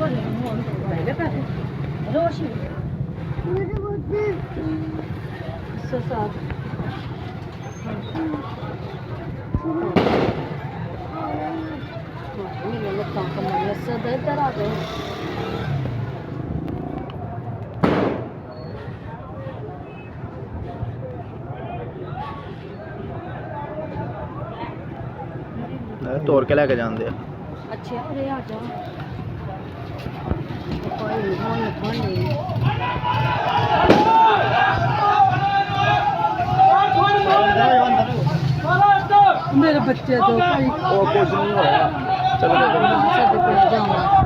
ਲੈ ਪੈਸੇ ਰੋਸ਼ੀ ਸਾਥ ये लोग काम करने से इधर आ गए ਤੋੜ ਕੇ ਲੈ ਕੇ ਜਾਂਦੇ ਆ अच्छा अरे आ जा कोई नहीं मेरे बच्चे तो भाई ਉਹ ਕੁਝ ਨਹੀਂ ਹੋਇਆ ਚਲੋ जाऊंगा